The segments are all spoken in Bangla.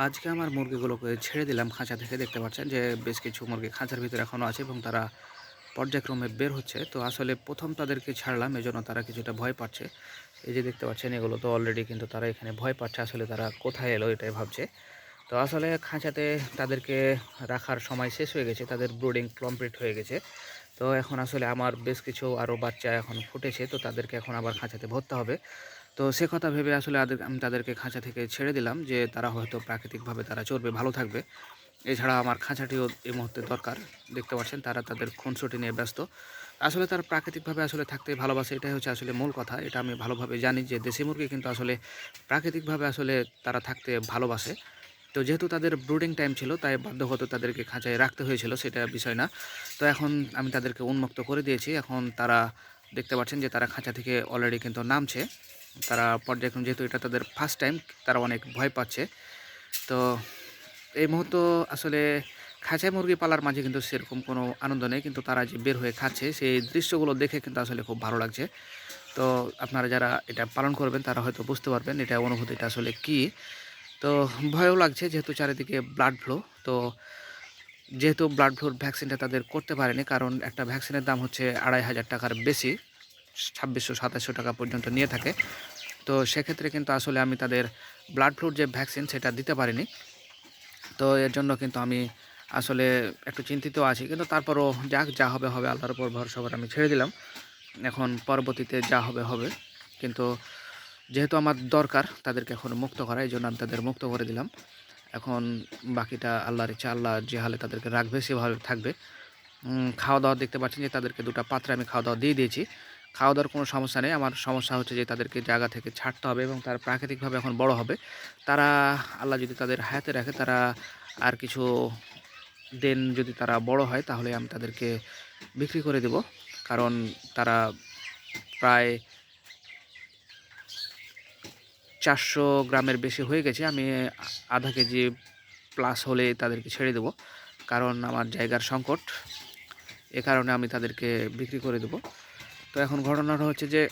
আজকে আমার মুরগিগুলোকে ছেড়ে দিলাম খাঁচা থেকে। দেখতে পাচ্ছেন যে বেশ কিছু মুরগি খাঁচার ভিতরে এখনও আছে এবং তারা পর্যায়ক্রমে বের হচ্ছে। তো আসলে প্রথম তাদেরকে ছাড়লাম, এজন্য তারা কিছুটা ভয় পাচ্ছে। এই যে দেখতে পাচ্ছেন, এগুলো তো অলরেডি কিন্তু তারা এখানে ভয় পাচ্ছে, আসলে তারা কোথায় এলো এটাই ভাবছে। তো আসলে খাঁচাতে তাদেরকে রাখার সময় শেষ হয়ে গেছে, তাদের ব্রুডিং কমপ্লিট হয়ে গেছে। তো এখন আসলে আমার বেশ কিছু আরও বাচ্চা এখন ফুটেছে, তো তাদেরকে এখন আবার খাঁচাতে ভরতে হবে। তো সে কথা ভেবে আসলে আমি তাদেরকে খাঁচা থেকে ছেড়ে দিলাম, যে তারা হয়তো প্রাকৃতিকভাবে তারা চরবে, ভালো থাকবে। এছাড়া আমার খাঁচাটিও এই মুহূর্তে দরকার। দেখতে পাচ্ছেন তারা তাদের খুনসুটি নিয়ে ব্যস্ত। আসলে তারা প্রাকৃতিকভাবে আসলে থাকতে ভালোবাসে, এটাই হচ্ছে আসলে মূল কথা। এটা আমি ভালোভাবে জানি যে দেশি মুরগি কিন্তু আসলে প্রাকৃতিকভাবে আসলে তারা থাকতে ভালোবাসে। তো যেহেতু তাদের ব্রুডিং টাইম ছিল, তাই বাধ্যগত তাদেরকে খাঁচায় রাখতে হয়েছিল, সেটা বিষয় না। তো এখন আমি তাদেরকে উন্মুক্ত করে দিয়েছি। এখন তারা দেখতে পাচ্ছেন যে তারা খাঁচা থেকে অলরেডি কিন্তু নামছে। তারা পর্যায়ক্রমে, যেহেতু এটা তাদের ফার্স্ট টাইম, তারা অনেক ভয় পাচ্ছে। তো এই মুহূর্তে আসলে খাঁচায় মুরগি পালার মাঝে কিন্তু সেরকম কোনো আনন্দ নেই, কিন্তু তারা যে বের হয়ে খাচ্ছে সেই দৃশ্যগুলো দেখে কিন্তু আসলে খুব ভালো লাগছে। তো আপনারা যারা এটা পালন করবেন তারা হয়তো বুঝতে পারবেন এটা অনুভূতিটা আসলে কী। তো ভয়ও লাগছে, যেহেতু চারিদিকে ব্লাড ফ্লো। তো যেহেতু ব্লাড ফ্লুর ভ্যাকসিনটা তাদের করতে পারেনি, কারণ একটা ভ্যাকসিনের দাম হচ্ছে ২,৫০০ টাকার বেশি, ২৬০০-২৭০০ টাকা পর্যন্ত নিয়ে থাকে। তো সেক্ষেত্রে কিন্তু আসলে আমি তাদের ব্লাড ফ্লুর যে ভ্যাকসিন সেটা দিতে পারিনি। তো এর জন্য কিন্তু আমি আসলে একটু চিন্তিত আছি, কিন্তু তারপরও যাক, যা হবে হবে, আল্লাহর উপর ভরসা করে আমি ছেড়ে দিলাম। এখন পরবর্তীতে যা হবে হবে। কিন্তু যেহেতু আমার দরকার তাদেরকে এখন মুক্ত করা, এই জন্য আমি তাদের মুক্ত করে দিলাম। এখন বাকিটা আল্লাহর ইচ্ছা, আল্লাহ যে হালে তাদেরকে রাখবে সেভাবে থাকবে। খাওয়া-দাওয়া দেখতে পাচ্ছেন যে তাদেরকে ২ টা পাত্রে আমি খাওয়া-দাওয়া দিয়ে দিয়েছি। খাওয়া-দাওয়ার কোনো সমস্যা নেই। আমার সমস্যা হচ্ছে যে তাদেরকে জায়গা থেকে ছাড়তে হবে এবং তারা প্রাকৃতিকভাবে এখন বড় হবে। তারা, আল্লাহ যদি তাদের হায়াতে রাখে, তারা আর কিছু দিন যদি তারা বড় হয়, তাহলে আমি তাদেরকে বিক্রি করে দেব। কারণ তারা প্রায় ৪০০ গ্রামের বেশি হয়ে গেছে। আমি আধা কেজি প্লাস হলে তাদেরকে ছেড়ে দেব। কারণ আমার জায়গার সংকট। এ কারণে আমি তাদেরকে বিক্রি করে দেব। তো এখন ঘটনাটা হচ্ছে যে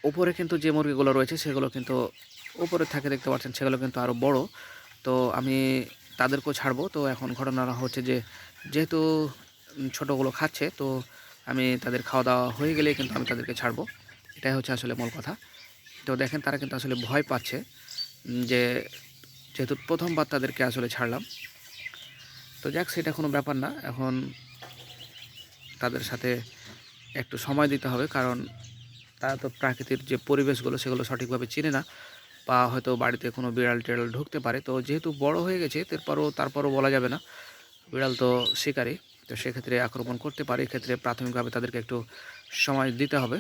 উপরে কিন্তু যে মুরগিগুলো রয়েছে সেগুলো কিন্তু উপরে থাকে, দেখতে পাচ্ছেন, সেগুলো কিন্তু আরও বড়। তো আমি তাদেরকেও ছাড়বো। তো এখন ঘটনাটা হচ্ছে যে যেহেতু ছোটোগুলো খাচ্ছে, তো আমি তাদের খাওয়া-দাওয়া হয়ে গেলেই কিন্তু আমি তাদেরকে ছাড়বো। এটাই হচ্ছে আসলে মূল কথা। তো দেখেন তারা কিন্তু আসলে ভয় পাচ্ছে, যে যেহেতু প্রথমবার তাদেরকে আসলে ছাড়লাম। তো যাক, সেটা কোনো ব্যাপার না। এখন তাদের সাথে একটু সময় দিতে হবে, কারণ তারা তো প্রাকৃতিক যে পরিবেশগুলো সেগুলো সঠিকভাবে চিনে না, বা হয়তো বাড়িতে কোনো বিড়াল-টিড়াল ঢুকতে পারে। তো যেহেতু বড় হয়ে গেছে, তারপরও বলা যাবে না। বিড়াল তো শিকারী। তো সেক্ষেত্রে আক্রমণ করতে পারে। এক্ষেত্রে প্রাথমিকভাবে তাদেরকে একটু সময় দিতে হবে।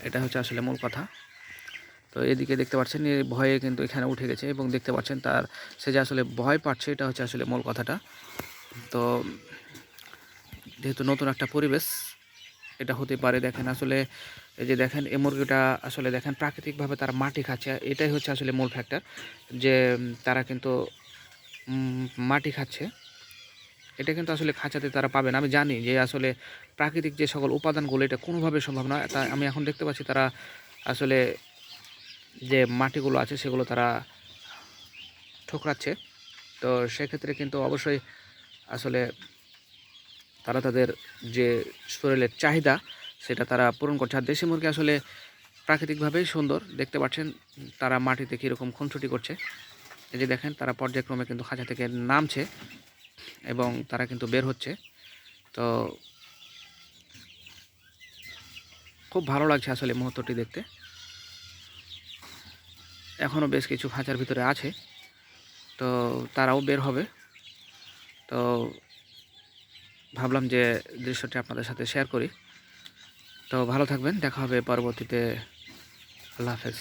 এটা হচ্ছে আসলে মূল কথা। তো এদিকে দেখতে পাচ্ছেন এ ভয়ে কিন্তু এখানে উঠে গেছে, এবং দেখতে পাচ্ছেন সে যে আসলে ভয় পাচ্ছে, এটা হচ্ছে আসলে মূল কথাটা। তো যেহেতু নতুন একটা পরিবেশ, এটা হতে পারে। দেখেন আসলে এই যে দেখেন, এই মুরগিটা আসলে দেখেন প্রাকৃতিকভাবে তারা মাটি খাচ্ছে। এটাই হচ্ছে আসলে মূল ফ্যাক্টর, যে তারা কিন্তু মাটি খাচ্ছে। এটা কিন্তু আসলে খাঁচাতে তারা পাবে না। আমি জানি যে আসলে প্রাকৃতিক যে সকল উপাদানগুলো, এটা কোনোভাবে সম্ভব না। তা আমি এখন দেখতে পাচ্ছি তারা আসলে যে মাটিগুলো আছে সেগুলো তারা ঠোকরাচ্ছে। তো সেক্ষেত্রে কিন্তু অবশ্যই আসলে তারা তাদের যে শরীরের চাহিদা সেটা তারা পূরণ করছে। আর দেশি মুরগি আসলে প্রাকৃতিকভাবেই সুন্দর। দেখতে পাচ্ছেন তারা মাটিতে কীরকম খুনসুটি করছে। এই যে দেখেন তারা পর্যায়ক্রমে কিন্তু খাঁচা থেকে নামছে এবং তারা কিন্তু বের হচ্ছে। তো খুব ভালো লাগছে আসলে মুহূর্তটি দেখতে। এখনও বেশ কিছু খাঁচার ভিতরে আছে, তো তারাও বের হবে। তো ভাবলাম যে দৃশ্যটি আপনাদের সাথে শেয়ার করি। তো ভালো থাকবেন, দেখা হবে পরবর্তীতে। আল্লাহ হাফেজ।